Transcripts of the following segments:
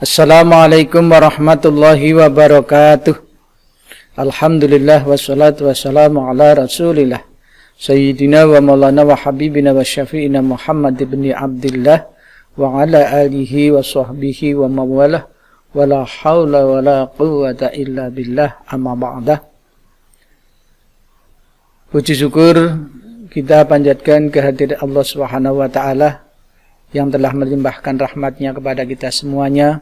Assalamualaikum warahmatullahi wabarakatuh. Alhamdulillah wassalatu wassalamu ala rasulillah Sayyidina wa maulana wa habibina wa syafi'ina Muhammad ibn Abdillah wa ala alihi wa sahbihi wa mawalah wa la hawla wa la quwwata illa billah amma ba'dah. Puji syukur kita panjatkan kehadiran Allah Subhanahu wa ta'ala yang telah melimpahkan rahmatnya kepada kita semuanya,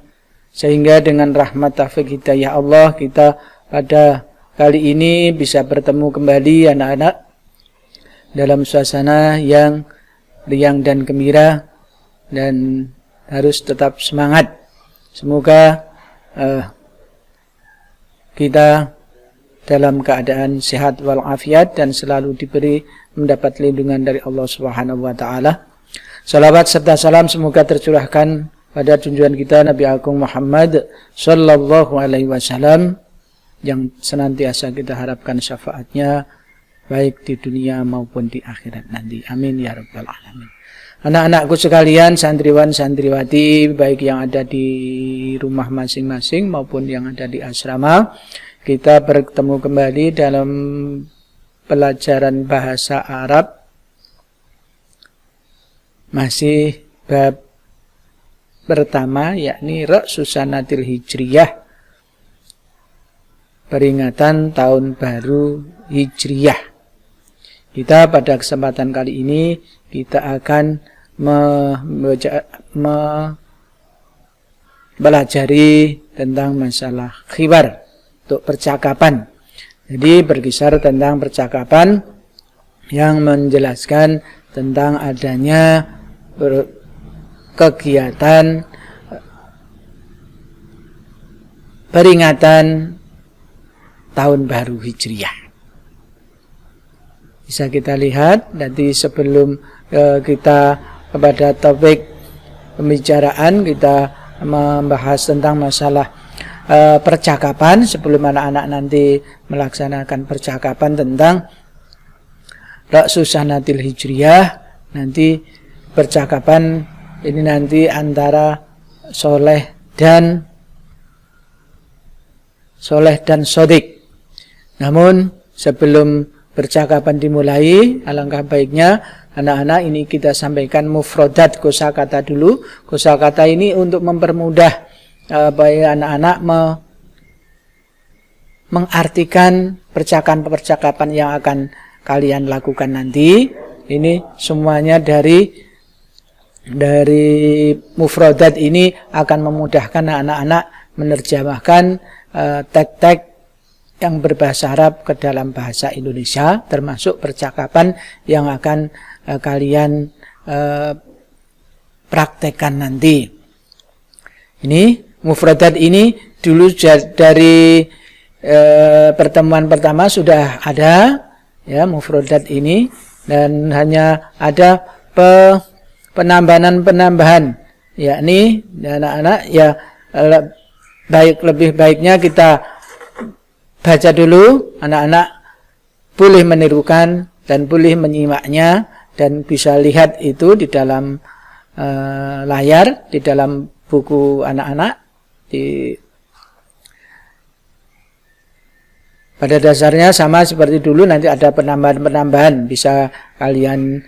sehingga dengan rahmat taufik hidayah Allah kita pada kali ini bisa bertemu kembali anak-anak dalam suasana yang riang dan gembira, dan harus tetap semangat. Semoga kita dalam keadaan sehat walafiat dan selalu diberi mendapat lindungan dari Allah Subhanahu wa ta'ala. Salawat serta salam semoga tercurahkan pada junjungan kita Nabi Agung Muhammad sallallahu alaihi wasallam yang senantiasa kita harapkan syafaatnya baik di dunia maupun di akhirat nanti. Amin ya rabbal alamin. Anak-anakku sekalian, santriwan santriwati baik yang ada di rumah masing-masing maupun yang ada di asrama, kita bertemu kembali dalam pelajaran bahasa Arab, masih bab pertama, yakni Ra'susanatil Hijriyah, peringatan tahun baru Hijriyah. Kita pada kesempatan kali ini kita akan mempelajari tentang masalah khibar untuk percakapan. Jadi berkisar tentang percakapan yang menjelaskan tentang adanya kegiatan peringatan tahun baru Hijriyah. Bisa kita lihat nanti sebelum kita kepada topik pembicaraan, kita membahas tentang masalah percakapan sebelum anak-anak nanti melaksanakan percakapan tentang Ra'susanatil Hijriyah. Nanti percakapan ini nanti antara soleh dan sodik. Namun sebelum percakapan dimulai, alangkah baiknya anak-anak ini kita sampaikan mufrodat kosakata dulu. Kosakata ini untuk mempermudah supaya anak-anak mengartikan percakapan-percakapan yang akan kalian lakukan nanti. Ini semuanya dari mufrodat ini akan memudahkan anak-anak menerjemahkan teks-teks yang berbahasa Arab ke dalam bahasa Indonesia, termasuk percakapan yang akan kalian praktekkan nanti. Ini mufrodat ini dulu dari pertemuan pertama sudah ada ya mufrodat ini, dan hanya ada penambahan, yakni anak-anak ya lebih baiknya kita baca dulu, anak-anak boleh menirukan dan boleh menyimaknya, dan bisa lihat itu di dalam layar, di dalam buku anak-anak. Pada dasarnya sama seperti dulu, nanti ada penambahan-penambahan, bisa kalian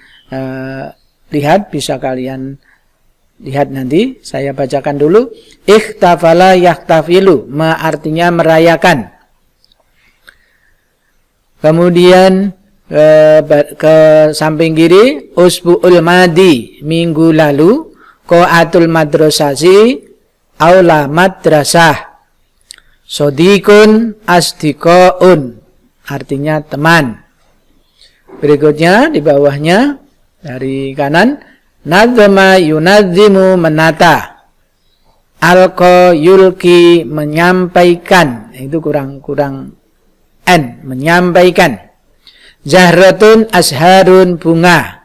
lihat, bisa kalian lihat nanti. Saya bacakan dulu. Ikhtafala yaktafilu, artinya merayakan. Kemudian ke samping kiri, usbu'ul madi, minggu lalu, qa'atul madrasasi, aula madrasah, sodikun asdikoun, artinya teman. Berikutnya di bawahnya dari kanan, nadzama yunadzimu menata, alqa yulki menyampaikan, itu kurang n, menyampaikan. Zahratun asharun bunga.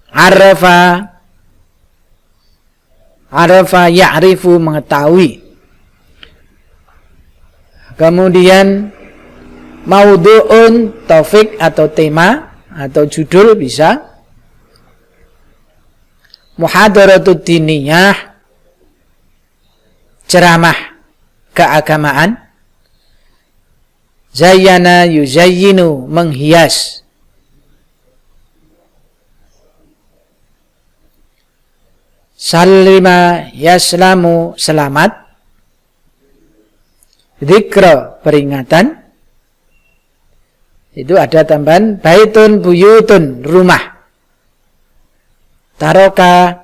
Arafa ya'rifu mengetahui. Kemudian maudhu'un topik atau tema atau judul bisa. Muhadaratud diniyah ceramah keagamaan. Zayyana yuzayyinu, menghias. Salima yaslamu, selamat. Dzikra, peringatan. Itu ada tambahan baitun buyutun, rumah. Taroka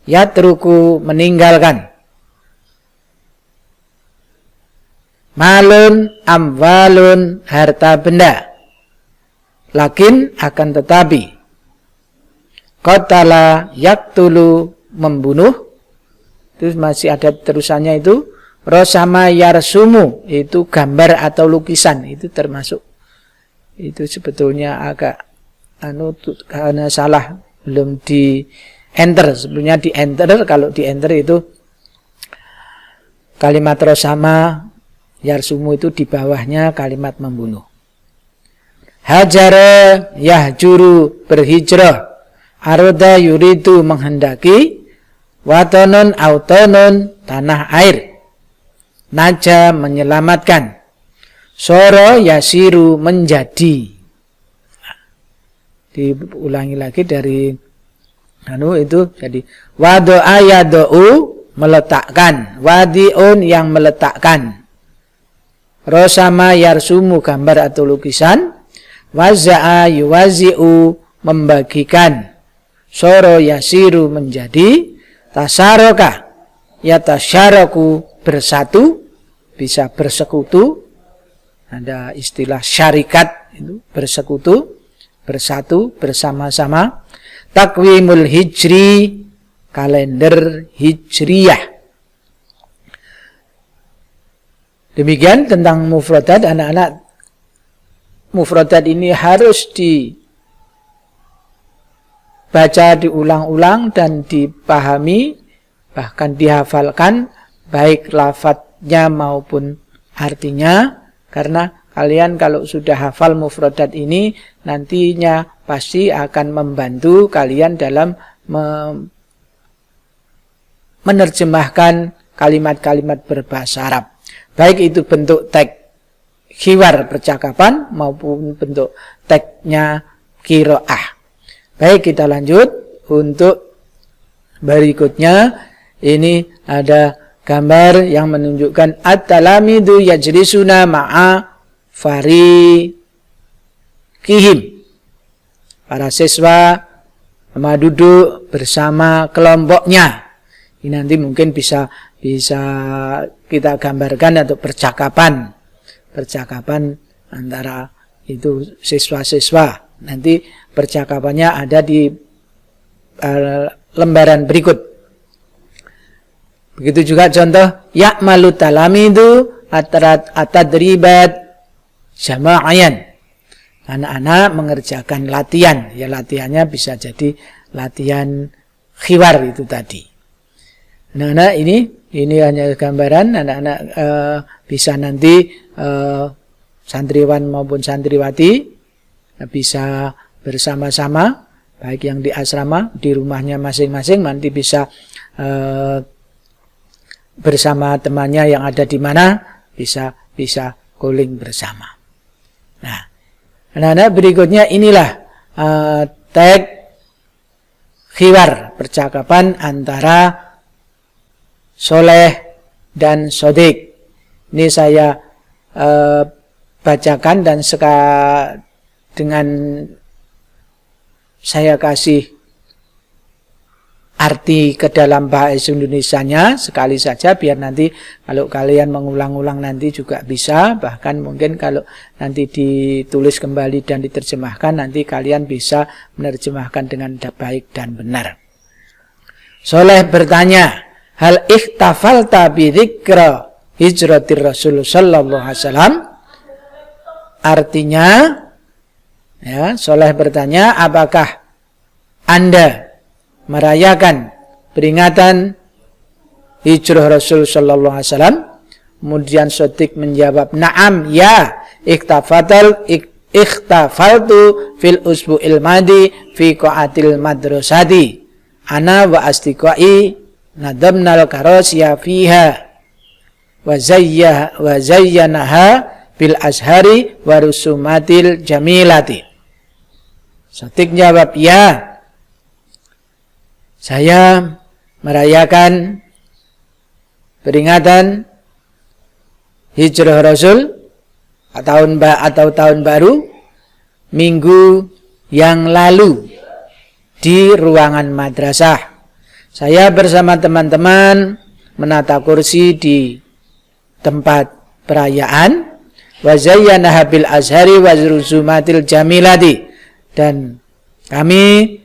yatruku, meninggalkan. Malun amwalun, harta benda. Lakin, akan tetapi. Qatala yaktulu, membunuh. Itu masih ada terusannya itu. Rosama yarsumu, itu gambar atau lukisan. Itu termasuk. Itu sebetulnya agak karena salah, belum di enter. Sebelumnya di enter. Kalau di enter itu kalimat rosama yarsumu, itu di bawahnya kalimat membunuh. Hajara yahjuru, berhijrah. Aroda yuridu, menghendaki. Watonon autonon, tanah air. Naja, menyelamatkan. Soro yasiru, menjadi. Diulangi lagi dari itu jadi wado'a yado'u, meletakkan. Wadi'un, yang meletakkan. Rosama yarsumu, gambar atau lukisan. Waza'a yuwazi'u, membagikan. Soro yasiru, menjadi. Tasaroka yatasyaraku, bersatu, bisa bersekutu. Ada istilah syarikat, itu bersekutu, bersatu, bersama-sama. Takwimul hijri, kalender hijriyah. Demikian tentang mufradat. Anak-anak, mufradat ini harus dibaca, diulang-ulang, dan dipahami, bahkan dihafalkan, baik lafadznya maupun artinya. Karena kalian kalau sudah hafal mufradat ini, nantinya pasti akan membantu kalian dalam menerjemahkan kalimat-kalimat berbahasa Arab. Baik itu bentuk teks khiwar, percakapan, maupun bentuk teksnya qiraah. Baik, kita lanjut untuk berikutnya. Ini ada gambar yang menunjukkan at-talamidu yajlisuna ma'a fariqihim. Para siswa duduk bersama kelompoknya. Ini nanti mungkin bisa kita gambarkan atau percakapan antara itu siswa-siswa. Nanti percakapannya ada di lembaran berikut. Begitu juga contoh ya'malu talamidu atadribat jama'ayan. Anak-anak mengerjakan latihan. Ya, latihannya bisa jadi latihan khiwar itu tadi. Anak-anak, ini hanya gambaran. Anak-anak bisa nanti santriwan maupun santriwati bisa bersama-sama, baik yang di asrama, di rumahnya masing-masing, nanti bisa bersama temannya yang ada di mana, bisa calling bersama. Nah, anak-anak, berikutnya inilah teks khiwar, percakapan antara Soleh dan Sodik. Ini saya bacakan dan dengan saya kasih arti ke dalam bahasa Indonesianya sekali saja, biar nanti kalau kalian mengulang-ulang nanti juga bisa. Bahkan mungkin kalau nanti ditulis kembali dan diterjemahkan, nanti kalian bisa menerjemahkan dengan baik dan benar. Soleh bertanya, hal ikhtafalta bidzikra hijratir Rasul sallallahu alaihi wasallam? Artinya, ya, Soleh bertanya, apakah Anda merayakan peringatan hijrah Rasul sallallahu alaihi wasallam? Kemudian Sodik menjawab, na'am, ya, ikhtafaltu fil usbu'il madi fi qa'atil madrasati ana wa astiqai nadamnal karasya fiha. wa zayyanaha bil azhari wa rusumatil jamilati. Sotik jawab, ya, saya merayakan peringatan hijrah Rasul atau tahun baru minggu yang lalu di ruangan madrasah. Saya bersama teman-teman menata kursi di tempat perayaan, wa zayyanaha bil azhari wa rusumatil jamilati, dan kami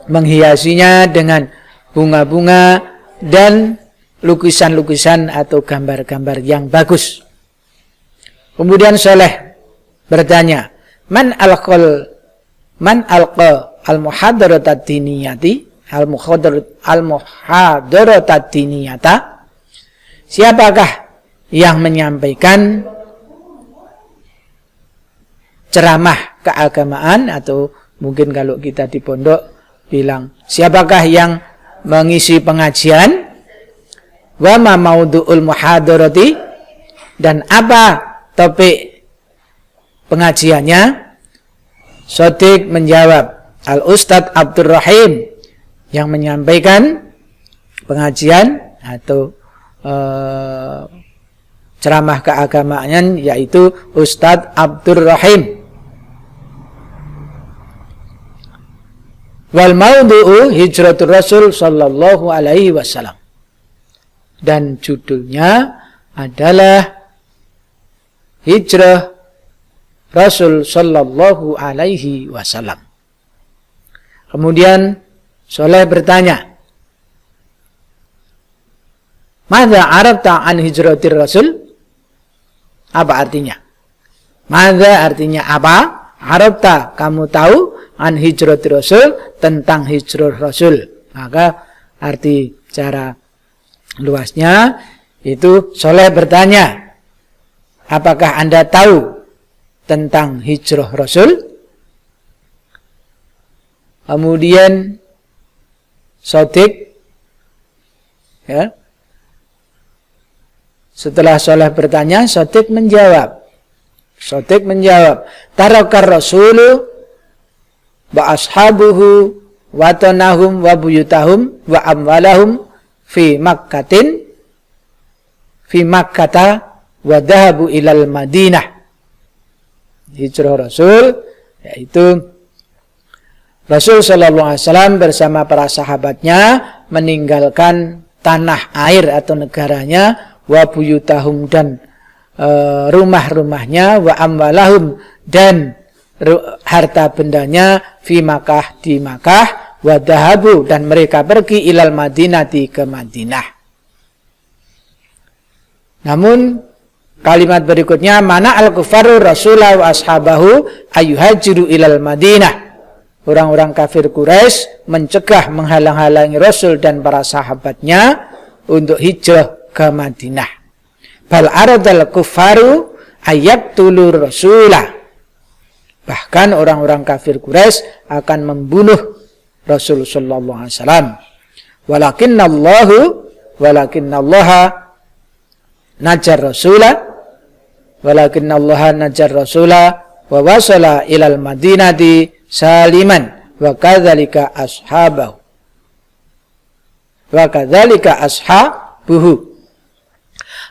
menghiasinya dengan bunga-bunga dan lukisan-lukisan atau gambar-gambar yang bagus. Kemudian Soleh bertanya, man alqa al-muhadaratat diniyati al-muhadaratat diniyata, siapakah yang menyampaikan ceramah keagamaan, atau mungkin kalau kita di pondok bilang siapakah yang mengisi pengajian, wa ma maudhu'ul muhadarati, dan apa topik pengajiannya. Sotik menjawab, Al-Ustadz Abdurrahim, yang menyampaikan pengajian atau ceramah keagamaan yaitu Ustadz Abdurrahim. Wal maudhu'u hijratul Rasul sallallahu alaihi wasallam, dan judulnya adalah hijrah Rasul sallallahu alaihi wasallam. Kemudian Soleh bertanya, madza arafta an hijratir Rasul? Apa artinya? Madza artinya apa? Arafta, kamu tahu, an hijratir Rasul, tentang hijrah Rasul. Maka arti cara luasnya itu Soleh bertanya, apakah Anda tahu tentang hijrah Rasul? Kemudian Sotik, ya, setelah Soleh bertanya, Sotik menjawab, tarakar Rasulu wa ashabuhu wa tanahum wa buyutahum wa amwalahum fi Makkata wa dhahabu ilal Madinah. Hijrah Rasul yaitu Rasul sallallahu alaihi wasallam bersama para sahabatnya meninggalkan tanah air atau negaranya, wa buyutahum, dan rumah-rumahnya, wa amwalahum, dan harta bendanya, fi Makkah, di Makkah, wa dhahabu, dan mereka pergi ilal Madinati, ke Madinah. Namun kalimat berikutnya, mana al-kufaru rasulah wa ashabahu ayuhajiru ilal Madinah. Orang-orang kafir Quraisy mencegah, menghalang-halangi Rasul dan para sahabatnya untuk hijrah ke Madinah. Bal aradal kufaru ayaqtulur rasulah. Bahkan orang-orang kafir Quraisy akan membunuh Rasul sallallahu alaihi wasallam. Walakinallaha najar rasulah wa wasala ilal Madinati saliman wa kadzalika ashabuhu.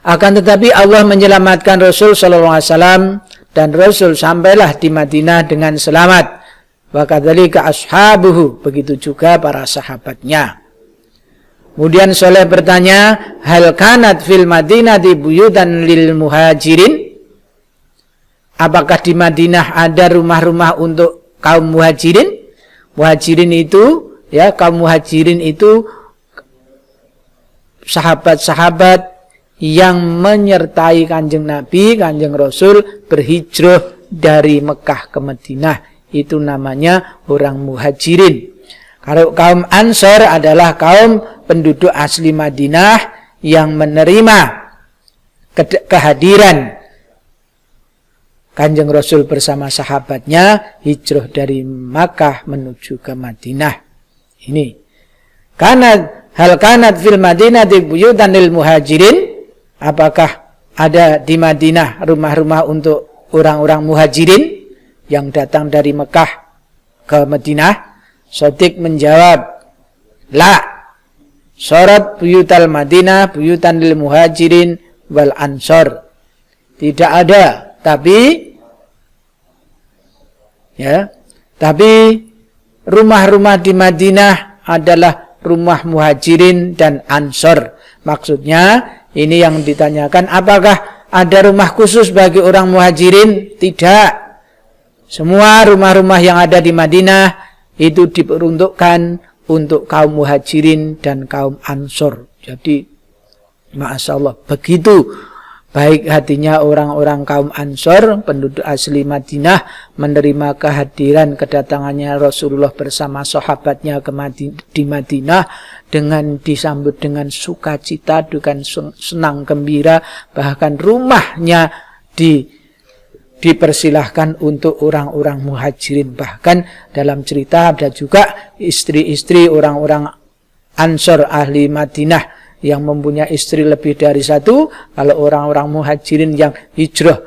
Akan tetapi Allah menyelamatkan Rasul sallallahu alaihi wasallam, dan Rasul sampailah di Madinah dengan selamat. Wa kadzalika ashabuhu, begitu juga para sahabatnya. Kemudian Soleh bertanya, hal kanat fil Madinati buyutan lil muhajirin? Apakah di Madinah ada rumah-rumah untuk kaum muhajirin? Muhajirin itu, ya, kaum muhajirin itu sahabat-sahabat yang menyertai Kanjeng Nabi, Kanjeng Rasul berhijrah dari Mekah ke Madinah. Itu namanya orang muhajirin. Kalau kaum Ansor adalah kaum penduduk asli Madinah yang menerima kehadiran Kanjeng Rasul bersama sahabatnya hijrah dari Makkah menuju ke Madinah. Ini. Hal kanat fil Madinati buyutan lil muhajirin? apakah ada di Madinah rumah-rumah untuk orang-orang muhajirin yang datang dari Mekah ke Madinah? Shadiq menjawab, la, syarat buyutal Madinah buyutan lil muhajirin wal ansor. Tidak ada, tapi rumah-rumah di Madinah adalah rumah muhajirin dan ansor. Maksudnya ini yang ditanyakan, apakah ada rumah khusus bagi orang muhajirin? Tidak. Semua rumah-rumah yang ada di Madinah itu diperuntukkan untuk kaum muhajirin dan kaum ansor. Jadi, Masya Allah, begitu baik hatinya orang-orang kaum ansor, penduduk asli Madinah, menerima kehadiran kedatangannya Rasulullah bersama sahabatnya di Madinah dengan disambut dengan sukacita, dengan senang gembira, bahkan rumahnya dipersilahkan untuk orang-orang muhajirin. Bahkan dalam cerita ada juga istri-istri orang-orang ansor ahli Madinah yang mempunyai istri lebih dari satu. Kalau orang-orang muhajirin yang hijrah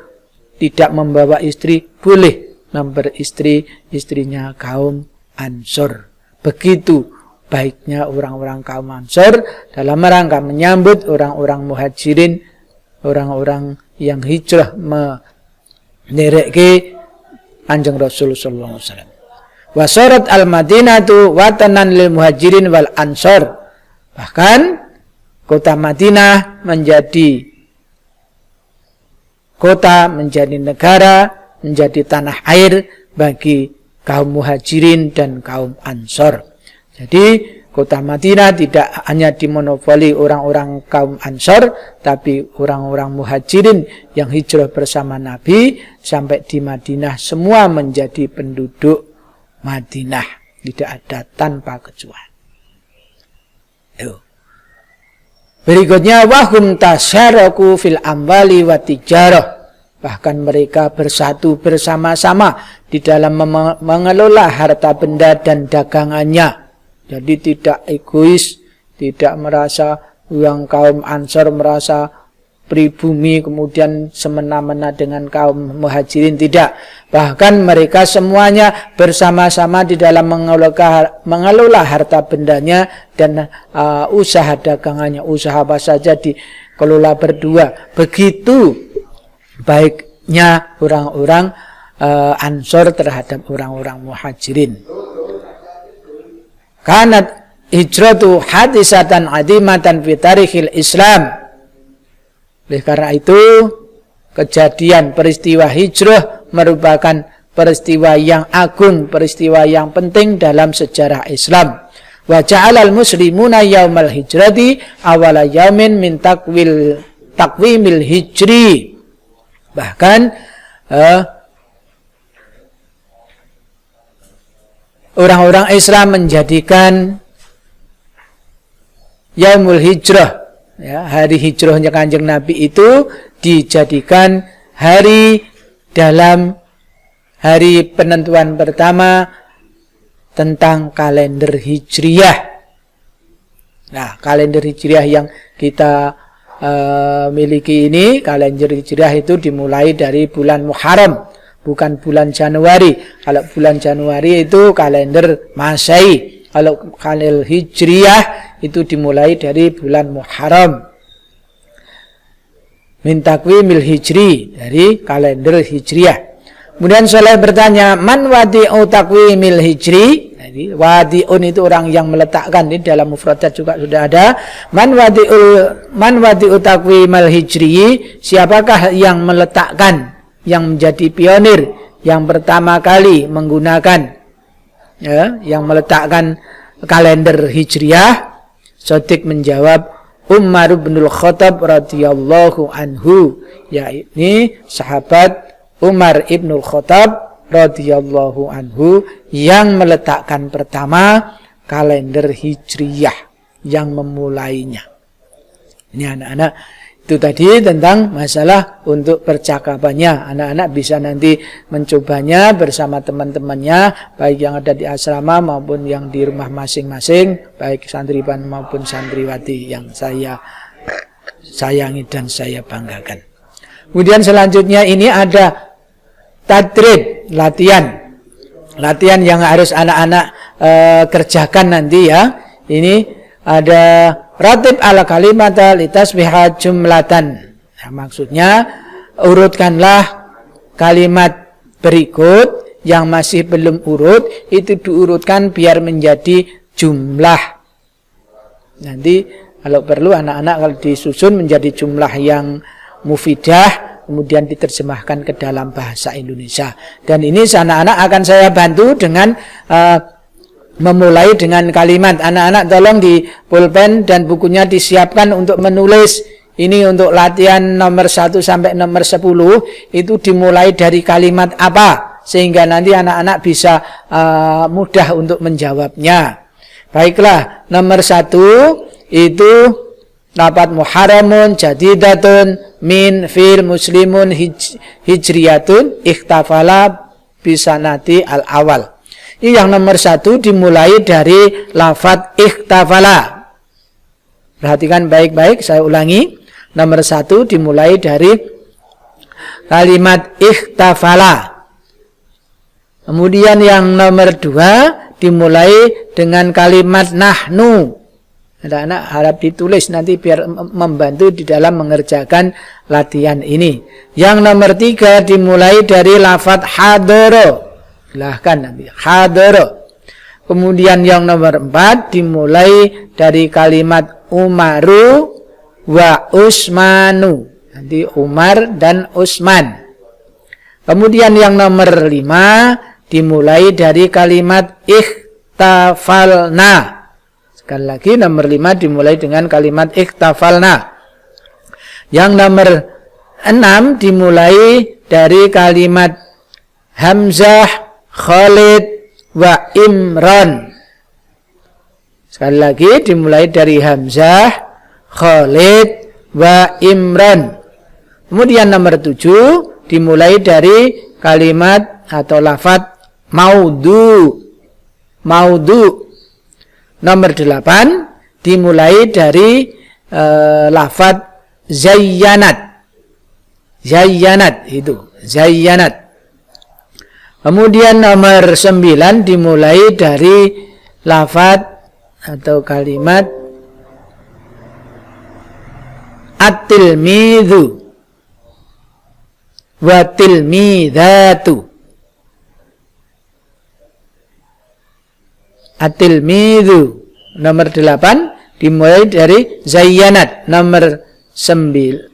tidak membawa istri, boleh memperistri istrinya kaum ansor. Begitu baiknya orang-orang kaum ansor dalam rangka menyambut orang-orang muhajirin, orang-orang yang hijrah menereke Kanjeng Rasul sallallahu alaihi wasallam. Wa sarat al-Madinatu watanan lil muhajirin wal ansor. Bahkan kota Madinah menjadi kota, menjadi negara, menjadi tanah air bagi kaum muhajirin dan kaum ansor. Jadi kota Madinah tidak hanya dimonopoli orang-orang kaum ansor, tapi orang-orang muhajirin yang hijrah bersama Nabi sampai di Madinah semua menjadi penduduk Madinah. Tidak ada tanpa kecuali. Berikutnya, wahum tasyaraku fil amwali wa tijarah. Bahkan mereka bersatu bersama-sama di dalam mengelola harta benda dan dagangannya. Jadi tidak egois, tidak merasa yang kaum ansor merasa pribumi kemudian semena-mena dengan kaum muhajirin, tidak. Bahkan mereka semuanya bersama-sama di dalam mengelola harta bendanya dan usaha dagangannya, usaha apa saja dikelola berdua. Begitu baiknya orang-orang ansor terhadap orang-orang muhajirin. Kanat hijratu hadisatan adimatan fi tarikhil Islam. Oleh karena itu, kejadian peristiwa hijrah merupakan peristiwa yang agung, peristiwa yang penting dalam sejarah Islam. Wa ja'alal muslimuna yaumal hijrati awala yaumin min takwimil hijri. Bahkan orang-orang Islam menjadikan yaumul hijrah, hari hijrahnya Kanjeng Nabi itu dijadikan hari dalam hari penentuan pertama tentang kalender hijriah. Nah, kalender hijriah yang kita miliki ini, kalender hijriah itu dimulai dari bulan Muharram, bukan bulan Januari. Kalau bulan Januari itu kalender Masehi. Kalau kalender hijriah itu dimulai dari bulan Muharram. Min takwimil hijri, dari kalender hijriah. Kemudian Saleh bertanya, man wadi'u takwimil hijri? Jadi wadi'un itu orang yang meletakkan, di dalam mufradat juga sudah ada. Man wadi'u takwimil hijri, siapakah yang meletakkan, yang menjadi pionir, yang pertama kali menggunakan, yang meletakkan kalender hijriah? Shadiq menjawab, Umar bin Khattab radhiyallahu anhu, yakni sahabat Umar ibn Khattab radhiyallahu anhu yang meletakkan pertama kalender hijriyah, yang memulainya. Ini anak-anak, itu tadi tentang masalah untuk percakapannya. Anak-anak bisa nanti mencobanya bersama teman-temannya, baik yang ada di asrama maupun yang di rumah masing-masing, baik santriwan maupun santriwati yang saya sayangi dan saya banggakan. Kemudian selanjutnya ini ada tadrib, latihan. Latihan yang harus anak-anak kerjakan nanti ya. Ini ada ratib ala kalimata litasbiha jumlatan. Nah, maksudnya urutkanlah kalimat berikut yang masih belum urut, itu diurutkan biar menjadi jumlah. Nanti kalau perlu anak-anak kalau disusun menjadi jumlah yang mufidah, kemudian diterjemahkan ke dalam bahasa Indonesia. Dan ini anak-anak akan saya bantu dengan memulai dengan kalimat. Anak-anak tolong di pulpen dan bukunya disiapkan untuk menulis. Ini untuk latihan nomor 1 sampai nomor 10 itu dimulai dari kalimat apa, sehingga nanti anak-anak bisa mudah untuk menjawabnya. Baiklah, nomor 1 itu lafadz muharramun jadidatun min fil muslimun hijriyatun ikhtafala bisanati al-awal. Ini yang nomor 1 dimulai dari lafadz ikhtafala. Perhatikan baik-baik, saya ulangi. Nomor 1 dimulai dari kalimat ikhtafala. Kemudian yang nomor 2 dimulai dengan kalimat nahnu. Anak-anak harap ditulis nanti biar membantu di dalam mengerjakan latihan ini. Yang nomor 3 dimulai dari lafadz hadara. Silahkan nanti hadara. Kemudian yang nomor 4 dimulai dari kalimat Umaru wa Usmanu. Nanti Umar dan Usman. Kemudian yang nomor 5 dimulai dari kalimat ikhtafalna. Sekali lagi nomor 5 dimulai dengan kalimat ikhtafalna. Yang nomor 6 dimulai dari kalimat Hamzah, Khalid, wa Imran. Sekali lagi dimulai dari Hamzah, Khalid, wa Imran. Kemudian nomor 7 dimulai dari kalimat atau lafadz maudu. Maudu. Nomor 8 dimulai dari lafadz zayyanat. Zayyanat itu, zayyanat. Kemudian nomor 9 dimulai dari lafadz atau kalimat at-tilmidhu wa tilmidhatu. At-tilmidhu. Nomor 8 dimulai dari zayyanat. Nomor 9.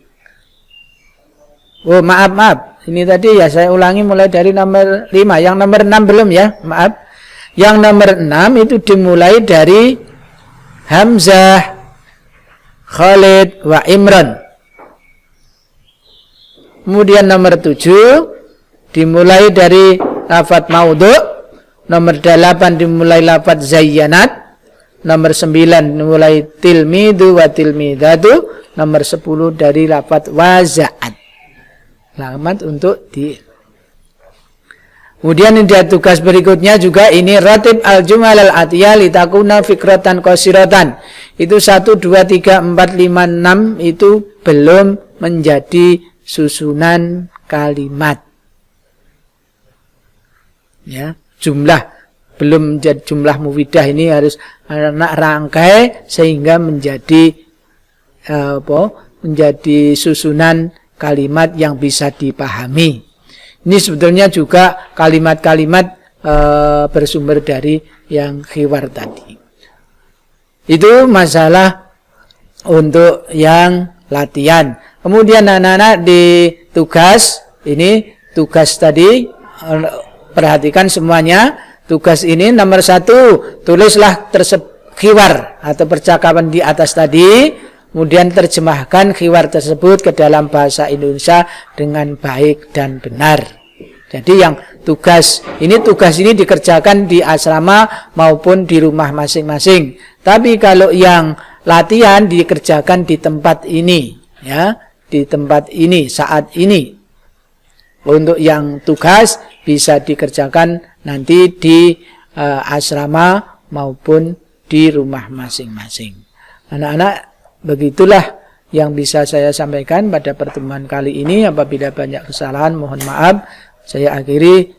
Oh, maaf. Ini tadi ya saya ulangi mulai dari nomor 5. Yang nomor 6 belum ya, maaf. Yang nomor 6 itu dimulai dari Hamzah, Khalid, wa Imran. Kemudian nomor 7 dimulai dari lafadz maudhu'. Nomor 8 dimulai lafadz zayyanat. Nomor 9 dimulai tilmidu wa tilmidatu. Nomor 10 dari lafadz waza'at. Selamat untuk di. Kemudian ini tugas berikutnya juga ini ratib al-jumal al-atiyah litakuna fikratan qasiratan. Itu 1, 2, 3, 4, 5, 6 itu belum menjadi susunan kalimat. Ya, jumlah belum menjadi jumlah mufidah, ini harus anak rangkai sehingga menjadi menjadi susunan kalimat yang bisa dipahami. Ini sebetulnya juga kalimat-kalimat bersumber dari yang khiwar tadi. Itu masalah untuk yang latihan. Kemudian anak-anak di tugas, ini tugas tadi, perhatikan semuanya. Tugas ini nomor 1, tulislah khiwar atau percakapan di atas tadi. Kemudian terjemahkan khiwar tersebut ke dalam bahasa Indonesia dengan baik dan benar. Jadi yang tugas ini dikerjakan di asrama maupun di rumah masing-masing. Tapi kalau yang latihan dikerjakan di tempat ini, ya, di tempat ini saat ini. Untuk yang tugas bisa dikerjakan nanti di asrama maupun di rumah masing-masing. Anak-anak, begitulah yang bisa saya sampaikan pada pertemuan kali ini. Apabila banyak kesalahan mohon maaf. Saya akhiri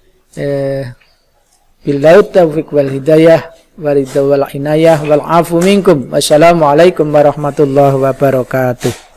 billahi taufiq wal hidayah wal inayah wal afu minkum. Wassalamualaikum warahmatullahi wabarakatuh.